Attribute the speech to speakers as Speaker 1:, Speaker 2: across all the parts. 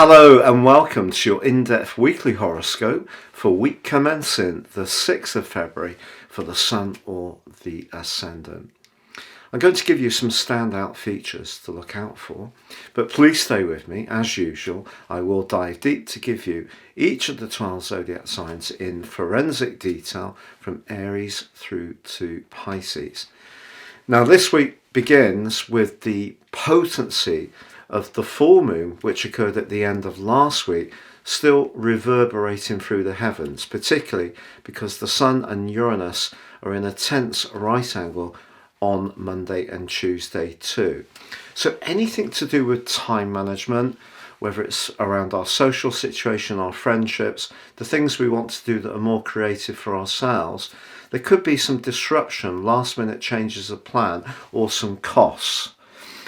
Speaker 1: Hello and welcome to your in-depth weekly horoscope for week commencing the 6th of February for the Sun or the Ascendant. I'm going to give you some standout features to look out for, but please stay with me. As usual, I will dive deep to give you each of the 12 zodiac signs in forensic detail from Aries through to Pisces. Now this week begins with the potency of the full moon, which occurred at the end of last week, still reverberating through the heavens, particularly because the Sun and Uranus are in a tense right angle on Monday and Tuesday too. So anything to do with time management, whether it's around our social situation, our friendships, the things we want to do that are more creative for ourselves, there could be some disruption, last minute changes of plan, or some costs.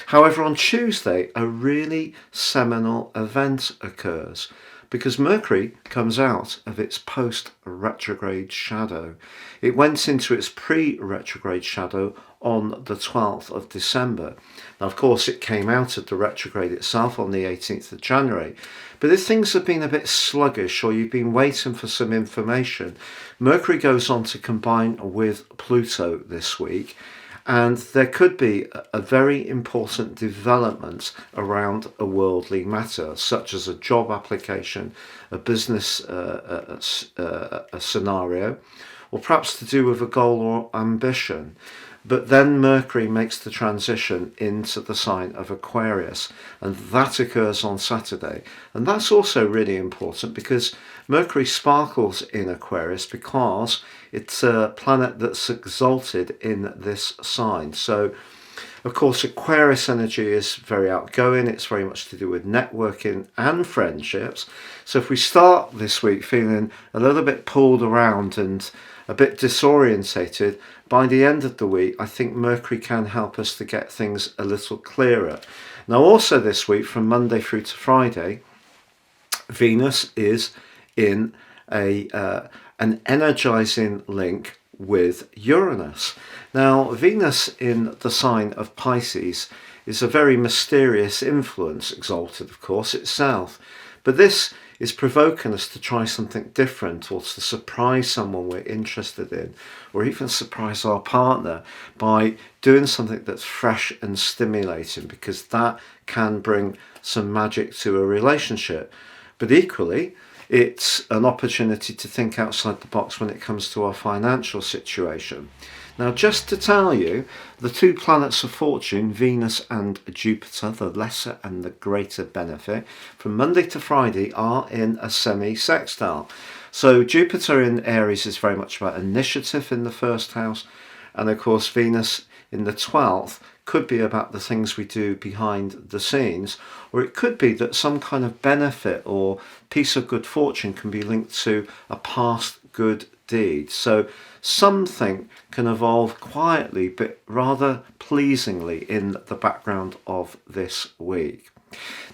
Speaker 1: However, on Tuesday, a really seminal event occurs because Mercury comes out of its post-retrograde shadow. It went into its pre-retrograde shadow on the 12th of December. Now, of course, it came out of the retrograde itself on the 18th of January. But if things have been a bit sluggish or you've been waiting for some information, Mercury goes on to combine with Pluto this week. And there could be a very important development around a worldly matter, such as a job application, a business a scenario, or perhaps to do with a goal or ambition. But then Mercury makes the transition into the sign of Aquarius, and that occurs on Saturday. And that's also really important because Mercury sparkles in Aquarius because it's a planet that's exalted in this sign. So, of course, Aquarius energy is very outgoing. It's very much to do with networking and friendships. So if we start this week feeling a little bit pulled around and a bit disorientated, by the end of the week, I think Mercury can help us to get things a little clearer. Now, also this week, from Monday through to Friday, Venus is in an energizing link with Uranus. Now, Venus in the sign of Pisces is a very mysterious influence, exalted, of course, itself. But this is provoking us to try something different or to surprise someone we're interested in, or even surprise our partner by doing something that's fresh and stimulating, because that can bring some magic to a relationship. But equally, it's an opportunity to think outside the box when it comes to our financial situation. Now, just to tell you, the two planets of fortune, Venus and Jupiter, the lesser and the greater benefit, from Monday to Friday are in a semi-sextile. So Jupiter in Aries is very much about initiative in the first house, and of course Venus in the 12th could be about the things we do behind the scenes, or it could be that some kind of benefit or piece of good fortune can be linked to a past good deed. So something can evolve quietly but rather pleasingly in the background of this week.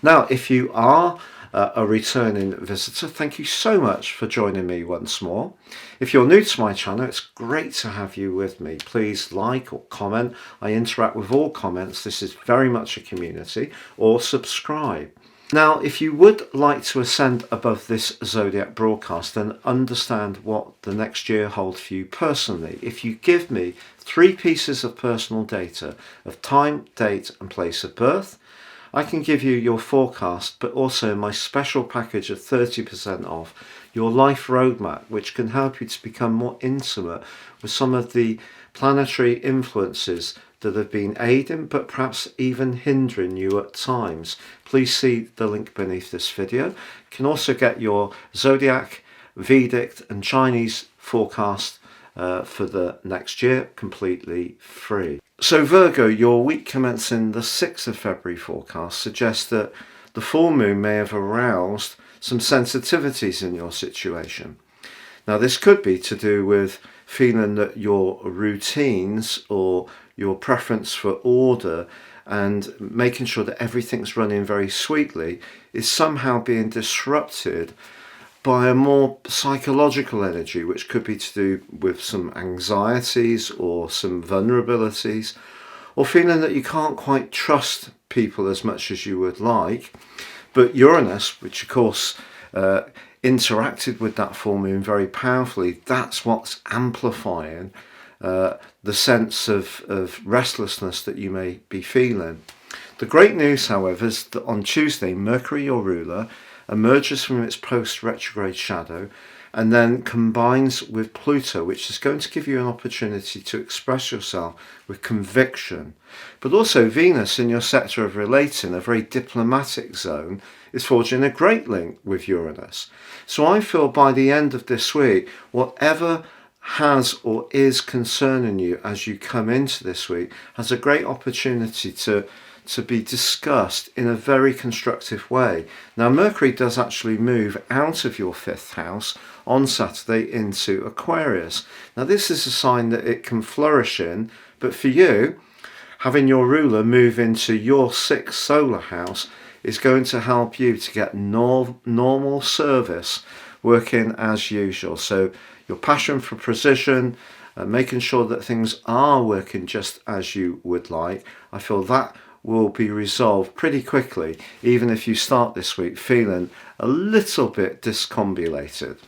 Speaker 1: Now, if you are a returning visitor, thank you so much for joining me once more. If you're new to my channel, it's great to have you with me. Please like or comment. I interact with all comments. This is very much a community. Or subscribe. Now, if you would like to ascend above this zodiac broadcast and understand what the next year holds for you personally, if you give me 3 pieces of personal data of time, date and place of birth, I can give you your forecast, but also my special package of 30% off, your life roadmap, which can help you to become more intimate with some of the planetary influences that have been aiding but perhaps even hindering you at times. Please see the link beneath this video. You can also get your zodiac, Vedic and Chinese forecast for the next year completely free. So Virgo, your week commencing the 6th of February forecast suggests that the full moon may have aroused some sensitivities in your situation. Now, this could be to do with feeling that your routines or your preference for order and making sure that everything's running very sweetly is somehow being disrupted by a more psychological energy, which could be to do with some anxieties or some vulnerabilities, or feeling that you can't quite trust people as much as you would like. But Uranus, which of course interacted with that full moon very powerfully, that's what's amplifying the sense of restlessness that you may be feeling. The great news, however, is that on Tuesday, Mercury, your ruler, emerges from its post-retrograde shadow and then combines with Pluto, which is going to give you an opportunity to express yourself with conviction. But also Venus, in your sector of relating, a very diplomatic zone, is forging a great link with Uranus. So I feel by the end of this week, whatever has or is concerning you as you come into this week has a great opportunity to be discussed in a very constructive way. Now, Mercury does actually move out of your 5th house on Saturday into Aquarius. Now, this is a sign that it can flourish in, but for you, having your ruler move into your 6th solar house is going to help you to get normal service working as usual. So your passion for precision, making sure that things are working just as you would like, I feel that will be resolved pretty quickly, even if you start this week feeling a little bit discombobulated.